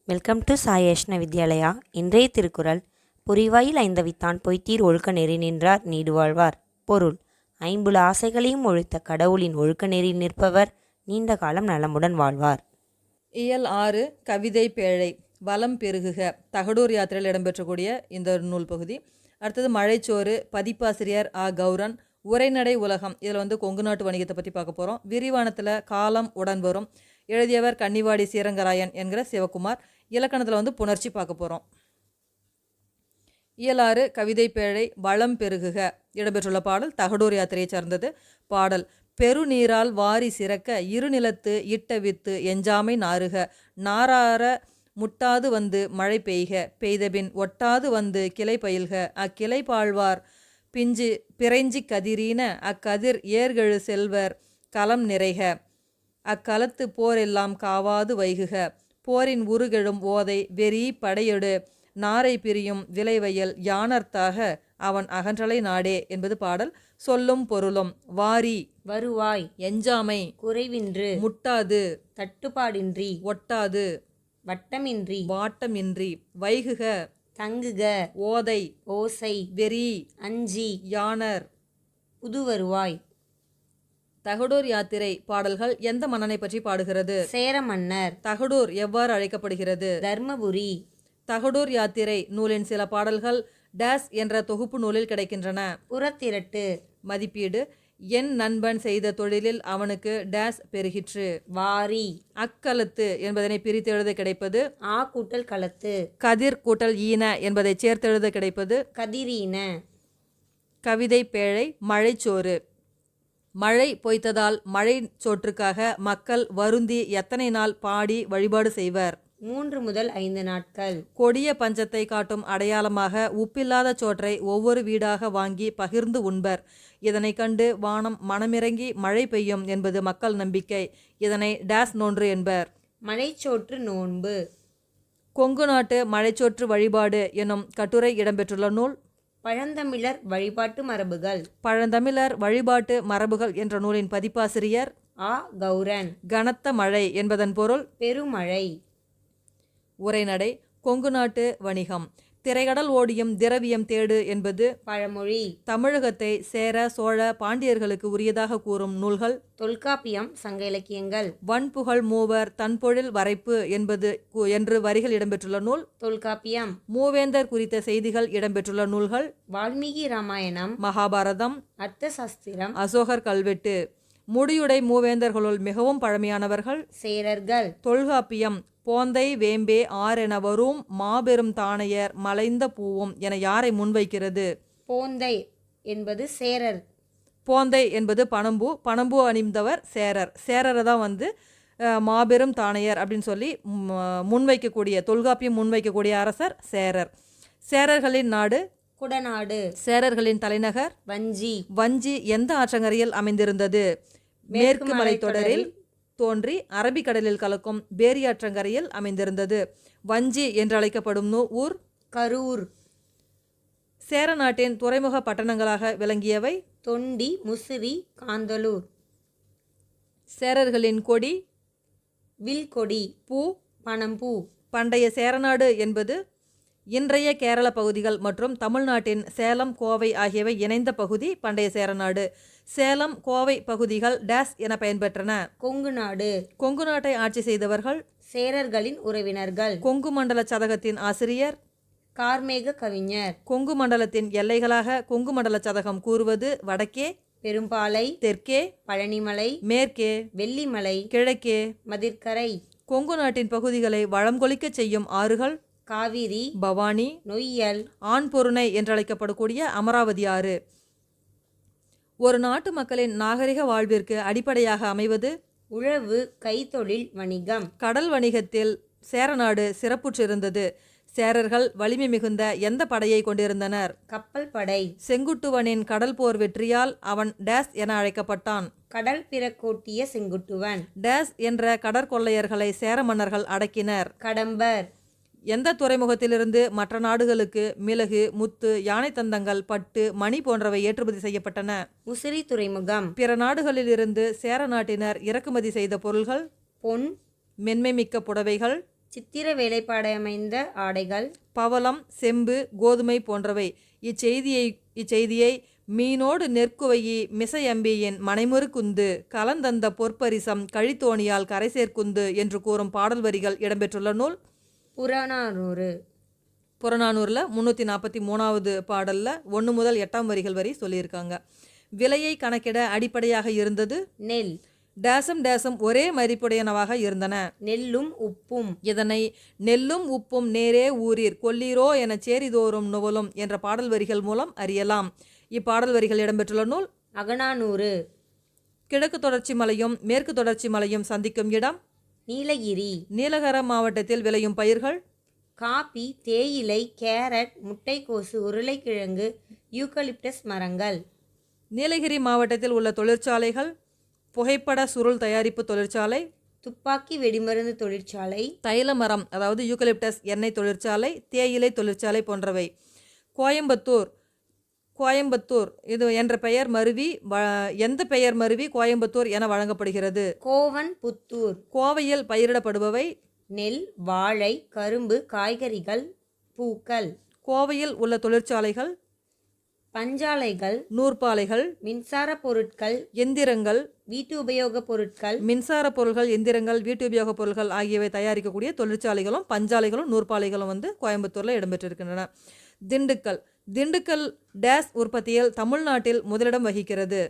Welcome to சாயேஷ்ண Vidyalaya. இன்றைய திருக்குறள் பொறிவாயில் ஐந்தவித்தான் பொய்த்தீர் ஒழுக்க நெறி நின்றார் நீடு வாழ்வார். பொருள்: ஐம்புல ஆசைகளையும் ஒழித்த கடவுளின் ஒழுக்க நெறி நிற்பவர் நீண்ட காலம் நலமுடன் வாழ்வார். இயல் 6 கவிதை பேழை வளம் பெருகுக தகடூர் யாத்திரையில் இடம்பெற்றக்கூடிய இந்த நூல் பகுதி. அடுத்தது மழைச்சோறு, பதிப்பாசிரியர் ஆ. கௌரன். உரைநடை உலகம், இதில் கொங்கு நாட்டு வணிகத்தை பற்றி பார்க்க போகிறோம். விரிவானத்தில் காலம் உடன் வரும். எழுதியவர் கன்னிவாடி சீரங்கராயன் என்கிற சிவகுமார். இலக்கணத்தில் புணர்ச்சி பார்க்க போகிறோம். இயல் 6 கவிதை பேழை வளம் பெருகுக இடம்பெற்றுள்ள பாடல் தகடூர் யாத்திரையை சார்ந்தது. பாடல்: பெருநீரால் வாரி சிறக்க இருநிலத்து இட்ட வித்து எஞ்சாமை நாறுக நாரார முட்டாது வந்து மழை பெய்க பெய்தபின் ஒட்டாது வந்து கிளை பயில்க அக்கிளை பாழ்வார் பிஞ்சு பிறைஞ்சி கதிரீன அக்கதிர் ஏர்கெழு செல்வர் களம் நிறைக அக்களத்து போர் எல்லாம் காவாது வைகுக போரின் உருகெழும் ஓதை வெறி படையொடு நாரை பிரியும் விளைவயல் யானர்த்தாக அவன் அகன்றலை நாடே என்பது பாடல். சொல்லும் பொருளும்: வாரி வருவாய், எஞ்சாமை குறைவின்று, முட்டாது தட்டுப்பாடின்றி, ஒட்டாது வட்டமின்றி, வாட்டமின்றி, வைகுக தங்குக, ஓதை ஓசை, வெறி அஞ்சி, யானர். புது வருவாய். தகடூர் யாத்திரை பாடல்கள் எந்த மன்னனை பற்றி பாடுகிறது? சேர மன்னர். தகடூர் எவ்வாறு அழைக்கப்படுகிறது? தர்மபுரி. தகடூர் யாத்திரை நூலின் சில பாடல்கள் டேஸ் என்ற தொகுப்பு நூலில் கிடைக்கின்றன. புறத்திரட்டு. மதிப்பீடு: என் நண்பன் செய்த தொழிலில் அவனுக்கு டேஸ் பெருகிற்று. வாரி. அக்களத்து என்பதனை பிரித்தெழுத கிடைப்பது ஆ கூட்டல் களத்து. கதிர் கூட்டல் ஈன என்பதை சேர்த்தெழுத கிடைப்பது கதிரீன. கவிதை பேழை மழைச்சோறு. மழை பொய்த்ததால் மழை சோற்றுக்காக மக்கள் வருந்தி எத்தனை நாள் பாடி வழிபாடு செய்வர்? 3 முதல் 5 நாட்கள். கொடிய பஞ்சத்தை காட்டும் அடையாளமாக உப்பில்லாத சோற்றை ஒவ்வொரு வீடாக வாங்கி பகிர்ந்து உண்பர். இதனை கண்டு வானம் மனமிறங்கி மழை பெய்யும் என்பது மக்கள் நம்பிக்கை. இதனை டேஸ் நோன்று என்பர். மழைச்சோற்று நோன்பு. கொங்கு நாட்டு மழைச்சோற்று வழிபாடு எனும் கட்டுரை இடம்பெற்றுள்ள நூல் பழந்தமிழர் வழிபாட்டு மரபுகள். பழந்தமிழர் வழிபாட்டு மரபுகள் என்ற நூலின் பதிப்பாசிரியர் ஆ. கௌரன். கனத்த மழை என்பதன் பொருள் பெருமழை. உரைநடை கொங்கு நாட்டு வணிகம். திரைகடல் ஓடியும் திரவியம் தேடு என்பது பழமொழி. தமிழகத்தை சேர சோழ பாண்டியர்களுக்கு உரியதாக கூறும் நூல்கள் தொல்காப்பியம், சங்க இலக்கியங்கள். வன்புகழ் மூவர் தன்பொழில் வரைப்பு என்பது என்று வரிகள் இடம்பெற்றுள்ள நூல் தொல்காப்பியம். மூவேந்தர் குறித்த செய்திகள் இடம்பெற்றுள்ள நூல்கள் வால்மீகி ராமாயணம், மகாபாரதம், அர்த்த சாஸ்திரம், அசோகர் கல்வெட்டு. முடியுடை மூவேந்தர்களுள் மிகவும் பழமையானவர்கள் சேரர்கள். தொல்காப்பியம் போந்தை வேம்பே ஆரென வரும் மாபெரும் தானையர் மலைந்த பூவும் என யாரை முன்வைக்கிறது? போந்தை என்பது சேரர். போந்தை என்பது பனம்பூ. பனம்பூ அணிந்தவர் சேரர். சேரரை தான் மாபெரும் தானையர் அப்படின்னு சொல்லி முன்வைக்கக்கூடிய தொல்காப்பியம் முன்வைக்கக்கூடிய அரசர் சேரர். சேரர்களின் நாடு குடநாடு. சேரர்களின் தலைநகர் வஞ்சி. வஞ்சி எந்த ஆற்றங்கரையில் அமைந்திருந்தது? மேற்கு மலைத்தொடரில் தோன்றி அரபிக்கடலில் கலக்கும் பேரியாற்றங்கரையில் அமைந்திருந்தது. வஞ்சி என்று அழைக்கப்படும் ஊர் கரூர். சேர நாட்டின் துறைமுக பட்டணங்களாக விளங்கியவை தொண்டி, முசிறி, காந்தலூர். சேரர்களின் கொடி வில்கொடி. பூ பனம்பூ. பண்டைய சேரநாடு என்பது இன்றைய கேரள பகுதிகள் மற்றும் தமிழ்நாட்டின் சேலம், கோவை ஆகியவை இணைந்த பகுதி பண்டைய சேரநாடு. சேலம், கோவை பகுதிகள் டேஸ் என பயன்பெற்றன. கொங்கு நாடு. கொங்கு நாட்டை ஆட்சி செய்தவர்கள் சேரர்களின் உறவினர்கள். கொங்கு மண்டல சதகத்தின் ஆசிரியர் கார்மேக கவிஞர். கொங்கு மண்டலத்தின் எல்லைகளாக கொங்கு மண்டல சதகம் கூறுவது வடக்கே பெரும்பாலை, தெற்கே பழனிமலை, மேற்கே வெள்ளிமலை, கிழக்கே மதிர்கரை. கொங்கு நாட்டின் பகுதிகளை வளம் கொளிக்க செய்யும் ஆறுகள் காவிரி, பவானி, நொய்யல், ஆண்பொருணை என்றழைக்கப்படக்கூடிய அமராவதி ஆறு. ஒரு நாட்டு மக்களின் நாகரிக வாழ்விற்கு அடிப்படையாக அமைவது உழவு, கைத்தொழில், வணிகம். கடல் வணிகத்தில் சேரநாடு சிறப்புற்றிருந்தது. சேரர்கள் வலிமை மிகுந்த எந்த படையை கொண்டிருந்தனர்? கப்பல் படை. செங்குட்டுவனின் கடல் போர் வெற்றியால் அவன் டேஸ் என அழைக்கப்பட்டான். கடல் பிறக்கோட்டிய செங்குட்டுவன். டேஸ் என்ற கடற்கொள்ளையர்களை சேர மன்னர்கள் அடக்கினர். கடம்பர். எந்த துறைமுகத்திலிருந்து மற்ற நாடுகளுக்கு மிளகு, முத்து, யானை தந்தங்கள், பட்டு, மணி போன்றவை ஏற்றுமதி செய்யப்பட்டன? முசிறி துறைமுகம். பிற நாடுகளிலிருந்து சேர நாட்டினர் இறக்குமதி செய்த பொருள்கள் பொன், மென்மை மிக்க புடவைகள், சித்திர வேலைப்பாடமைந்த ஆடைகள். பவளம், செம்பு, கோதுமை போன்றவை. இச்செய்தியை மீனோடு நெற்குவையி மிசையம்பியின் மனைமுறு குந்து கலந்தந்த பொற்பரிசம் கழித்தோணியால் கரை சேர்க்குந்து என்று கூறும் பாடல் வரிகள் இடம்பெற்றுள்ள நூல் புறநானூறு. புறநானூறில் 343வது பாடலில் 1 முதல் 8ஆம் வரிகள் வரை சொல்லியிருக்காங்க. விலையை கணக்கிட அடிப்படையாக இருந்தது நெல். டேசம் ஒரே மதிப்புடையனவாக இருந்தன. நெல்லும் உப்பும். இதனை நெல்லும் உப்பும் நேரே ஊரீர் கொல்லீரோ என சேரிதோறும் நுவலும் என்ற பாடல் வரிகள் மூலம் அறியலாம். இப்பாடல் வரிகள் இடம்பெற்றுள்ள நூல் அகநானூறு. கிழக்கு தொடர்ச்சி மலையும் மேற்கு தொடர்ச்சி மலையும் சந்திக்கும் இடம் நீலகிரி. நீலகரம் மாவட்டத்தில் விளையும் பயிர்கள் காபி, தேயிலை, கேரட், முட்டைக்கோசு, உருளைக்கிழங்கு, யூக்கலிப்டஸ் மரங்கள். நீலகிரி மாவட்டத்தில் உள்ள தொழிற்சாலைகள் புகைப்பட சுருள் தயாரிப்பு தொழிற்சாலை, துப்பாக்கி வெடிமருந்து தொழிற்சாலை, தைல மரம் அதாவது யூக்கலிப்டஸ் எண்ணெய் தொழிற்சாலை, தேயிலை தொழிற்சாலை போன்றவை. கோயம்புத்தூர் இது என்ற பெயர் மருவி எந்த பெயர் மருவி கோயம்புத்தூர் என வழங்கப்படுகிறது? கோவன் புத்தூர். கோவையில் பயிரிடப்படுபவை நெல், வாழை, கரும்பு, காய்கறிகள், பூக்கள். கோவையில் உள்ள தொழிற்சாலைகள் பஞ்சாலைகள், நூற்பாலைகள், மின்சார பொருட்கள், எந்திரங்கள், வீட்டு உபயோக பொருட்கள். மின்சார பொருட்கள், எந்திரங்கள், வீட்டு உபயோக பொருட்கள் ஆகியவை தயாரிக்கக்கூடிய தொழிற்சாலைகளும் பஞ்சாலைகளும் நூற்பாலைகளும் கோயம்புத்தூரில் இடம்பெற்றிருக்கின்றன. திண்டுக்கல் டேஸ் உற்பத்தியில் தமிழ்நாட்டில் முதலிடம் வகிக்கிறது.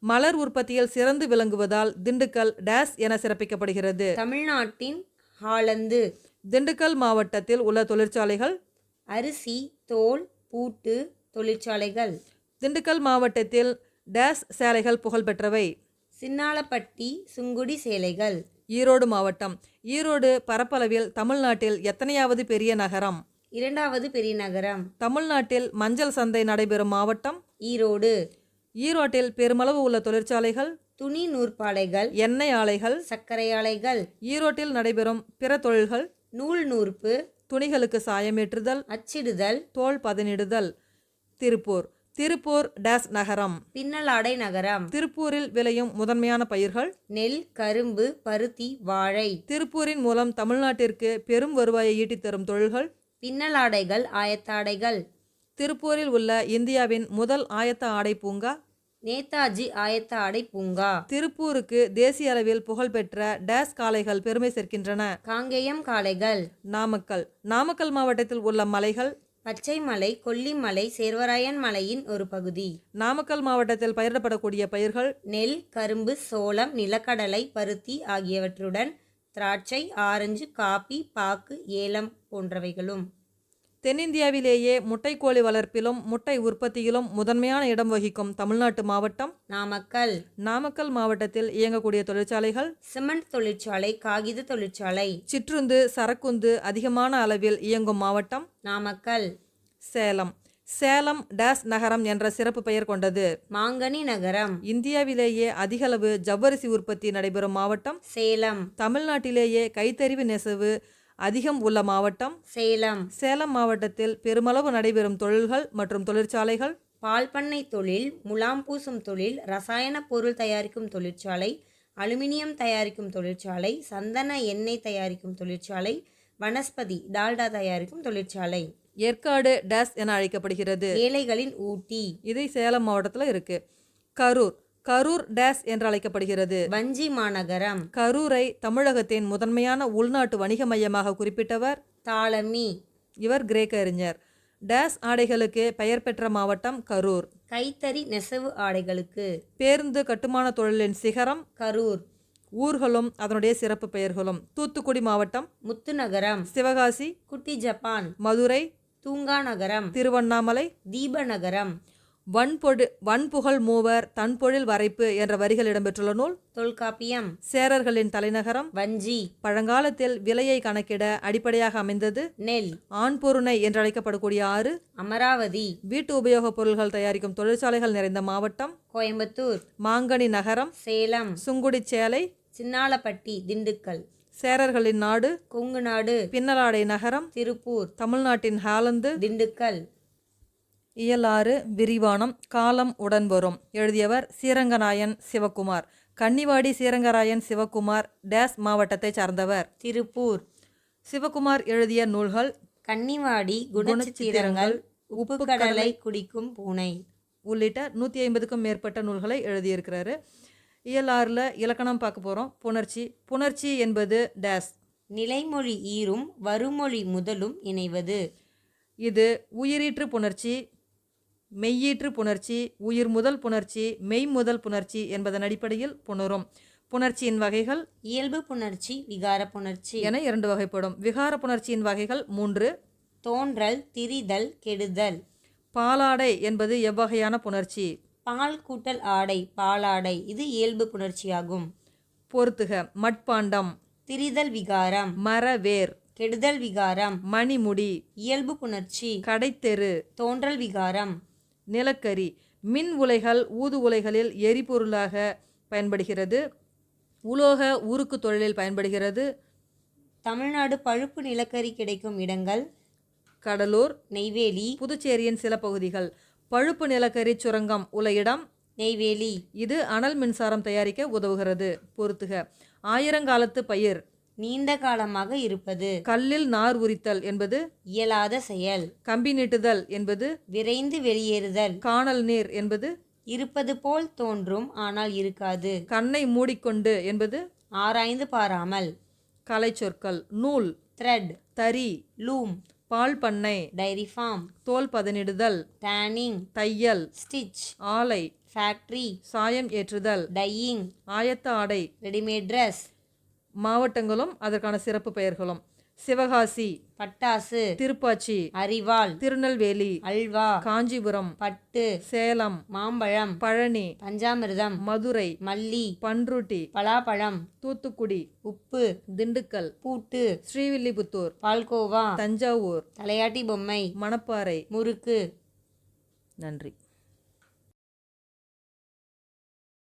மலர் உற்பத்தியில் சிறந்து விளங்குவதால் திண்டுக்கல் டேஸ் என சிறப்பிக்கப்படுகிறது. தமிழ்நாட்டின் ஹாலந்து. திண்டுக்கல் மாவட்டத்தில் உள்ள தொழிற்சாலைகள் அரிசி, தோல், பூட்டு தொழிற்சாலைகள். திண்டுக்கல் மாவட்டத்தில் டேஸ் சேலைகள் புகழ்பெற்றவை. சின்னாளப்பட்டி, சுங்குடி சேலைகள். ஈரோடு மாவட்டம். ஈரோடு பரப்பளவில் தமிழ்நாட்டில் எத்தனையாவது பெரிய நகரம்? 2வது பெரிய நகரம். தமிழ்நாட்டில் மஞ்சள் சந்தை நடைபெறும் மாவட்டம் ஈரோடு. ஈரோட்டில் பெருமளவு உள்ள தொழிற்சாலைகள் துணி நூற்பாலைகள், எண்ணெய் ஆலைகள், சர்க்கரை ஆலைகள். ஈரோட்டில் நடைபெறும் பிற தொழில்கள் நூல் நூற்பு, துணிகளுக்கு சாயமேற்றுதல், அச்சிடுதல், தோல் பதனிடுதல். திருப்பூர் டேஸ் நகரம். பின்னலாடை நகரம். திருப்பூரில் விளையும் முதன்மையான பயிர்கள் நெல், கரும்பு, பருத்தி, வாழை. திருப்பூரின் மூலம் தமிழ்நாட்டிற்கு பெரும் வருவாயை ஈட்டித் தரும் தொழில்கள் பின்னலாடைகள், ஆயத்தாடைகள். திருப்பூரில் உள்ள இந்தியாவின் முதல் ஆயத்த ஆடை பூங்கா நேதாஜி ஆயத்த ஆடை பூங்கா. திருப்பூருக்கு தேசிய அளவில் புகழ்பெற்ற டேஸ் காளைகள் பெருமை சேர்க்கின்றன. காங்கேயம் காளைகள். நாமக்கல் மாவட்டத்தில் உள்ள மலைகள் பச்சைமலை, கொல்லிமலை, சேர்வராயன் மலையின் ஒரு பகுதி. நாமக்கல் மாவட்டத்தில் பயிரிடப்படக்கூடிய பயிர்கள் நெல், கரும்பு, சோளம், நிலக்கடலை, பருத்தி ஆகியவற்றுடன் திராட்சை, ஆரஞ்சு, காபி, பாக்கு, ஏலம் போன்றவைகளும். தென்னிந்தியாவிலேயே முட்டைக்கோழி வளர்ப்பிலும் முட்டை உற்பத்தியிலும் முதன்மையான இடம் வகிக்கும் தமிழ்நாட்டு மாவட்டம் நாமக்கல் மாவட்டத்தில் இயங்கக்கூடிய தொழிற்சாலைகள் சிமெண்ட் தொழிற்சாலை, காகித தொழிற்சாலை. சிற்றுந்து, சரக்குந்து அதிகமான அளவில் இயங்கும் மாவட்டம் நாமக்கல். சேலம் டேஸ் நகரம் என்ற சிறப்பு பெயர் கொண்டது. மாங்கனி நகரம். இந்தியாவிலேயே அதிகளவு ஜவ்வரிசி உற்பத்தி நடைபெறும் மாவட்டம் சேலம். தமிழ்நாட்டிலேயே கைத்தறிவு நெசவு அதிகம் உள்ள மாவட்டம் சேலம் மாவட்டத்தில் பெருமளவு நடைபெறும் தொழில்கள் மற்றும் தொழிற்சாலைகள் பால் பண்ணை தொழில், முலாம் பூசும் தொழில், ரசாயன பொருள் தயாரிக்கும் தொழிற்சாலை, அலுமினியம் தயாரிக்கும் தொழிற்சாலை, சந்தன எண்ணெய் தயாரிக்கும் தொழிற்சாலை, வனஸ்பதி டால்டா தயாரிக்கும் தொழிற்சாலை. ஏற்காடு டேஸ் என அழைக்கப்படுகிறது. ஏழைகளின் ஊட்டி. இது சேலம் மாவட்டத்தில் இருக்கு. கரூர் டேஸ் என்று அழைக்கப்படுகிறது. வஞ்சி மாநகரம். கரூரை தமிழகத்தின் முதன்மையான உள்நாட்டு வணிக மையமாக குறிப்பிட்டவர் தாலமி. இவர் கிரேக்க அறிஞர். டேஸ் ஆடைகளுக்கு பெயர் பெற்ற மாவட்டம் கரூர். கைத்தறி நெசவு ஆடைகளுக்கு. பேருந்து கட்டுமான தொழிலின் சிகரம் கரூர். ஊர்களும் அதனுடைய சிறப்பு பெயர்களும். தூத்துக்குடி மாவட்டம் முத்துநகரம். சிவகாசி, குட்டி ஜப்பான். மதுரை, தூங்கா நகரம். திருவண்ணாமலை, தீபநகரம். வன்புகழ் மூவர் தன்பொழில் வரைப்பு என்ற வரிகள் இடம்பெற்றுள்ள நூல் தொல்காப்பியம். சேரர்களின் தலைநகரம் வஞ்சி. பழங்காலத்தில் விலையை கணக்கிட அடிப்படையாக அமைந்தது நெல். ஆண்பொருணை என்று அழைக்கப்படக்கூடிய ஆறு அமராவதி. வீட்டு உபயோகப் பொருட்கள் தயாரிக்கும் தொழிற்சாலைகள் நிறைந்த மாவட்டம் கோயம்புத்தூர். மாங்கனி நகரம். சேலம். சுங்குடி சேலை. சின்னாளப்பட்டி. திண்டுக்கல். சேரர்களின் நாடு கொங்கு நாடு. பின்னலாடை நகரம் திருப்பூர். தமிழ்நாட்டின் ஹாலந்து. திண்டுக்கல். இயலாறு விரிவானம் காலம் உடன் வரும். எழுதியவர் ஸ்ரீரங்கநாயன் சிவகுமார். கன்னிவாடி ஸ்ரீரங்கராயன் சிவகுமார் டேஸ் மாவட்டத்தை சார்ந்தவர். திருப்பூர். சிவகுமார் எழுதிய நூல்கள் கன்னிவாடி, குணச்சித்திரங்கள், உப்பு கடலை குடிக்கும் பூனை உள்ளிட்ட 150க்கும் மேற்பட்ட நூல்களை எழுதியிருக்கிறாரு. இயலாறில் இலக்கணம் பார்க்க போகிறோம். புணர்ச்சி. புணர்ச்சி என்பது டேஸ். நிலைமொழி ஈரும் வருமொழி முதலும் இணைவது. இது உயிரீற்று புணர்ச்சி, மெய்யீற்று புணர்ச்சி, உயிர் முதல் புணர்ச்சி, மெய் முதல் புணர்ச்சி என்பதன் அடிப்படையில் புணரும். புணர்ச்சியின் வகைகள் இயல்பு புணர்ச்சி, விகார புணர்ச்சி என 2 வகைப்படும். விகார புணர்ச்சியின் வகைகள் 3. தோன்றல், திரிதல், கெடுதல். பாலாடை என்பது எவ்வகையான புணர்ச்சி? பால் கூட்டல் ஆடை, பாலாடை. இது இயல்பு புணர்ச்சியாகும். பொறுத்துக. மட்பாண்டம். திரிதல் விகாரம். மரவேர். கெடுதல் விகாரம். மணிமுடி. இயல்பு புணர்ச்சி. கடைத்தெரு. தோன்றல் விகாரம். நிலக்கரி. மின் உலைகள், ஊது உலைகளில் எரிபொருளாக பயன்படுகிறது. உலோக உருக்கு தொழிலில் பயன்படுகிறது. தமிழ்நாடு பழுப்பு நிலக்கரி கிடைக்கும் இடங்கள் கடலூர், நெய்வேலி, புதுச்சேரியின் சில பகுதிகள். பழுப்பு நிலக்கரி சுரங்கம் உள்ள இடம் நெய்வேலி. இது அனல் மின்சாரம் தயாரிக்க உதவுகிறது. பொறுத்துக. ஆயிரங்காலத்து பயிர். நீண்ட காலமாக இருப்பது. கல்லில் நார் உரித்தல் என்பது இயலாத செயல். கம்பி நீட்டுதல் என்பது விரைந்து வெளியேறுதல். காணல் நீர் என்பது இருப்பது போல் தோன்றும் ஆனால் இருக்காது. கண்ணை மூடிக்கொண்டு என்பது ஆராய்ந்து பாராமல். கலை சொற்கள். நூல். த்ரெட், தறி. லூம், பால் பண்ணை. டைரி ஃபார்ம், தோல் பதனிடுதல். டேனிங், தையல். ஸ்டிச், ஆலை. ஃபேக்டரி, சாயம் ஏற்றுதல். டையிங், ஆயத்த ஆடை. Readymade dress. மாவட்டங்களும் அதற்கான சிறப்பு பெயர்களும். சிவகாசி, பட்டாசு, திருப்பாச்சி, அரிவாள், திருநெல்வேலி, அல்வா, காஞ்சிபுரம், பட்டு, சேலம், மாம்பழம், பழனி, பஞ்சாமிர்தம், மதுரை, மல்லி, பன்ருட்டி, பலாப்பழம், தூத்துக்குடி, உப்பு, திண்டுக்கல், பூட்டு, ஸ்ரீவில்லிபுத்தூர், பால்கோவா, தஞ்சாவூர், தலையாட்டி பொம்மை, மணப்பாறை. முறுக்கு. நன்றி.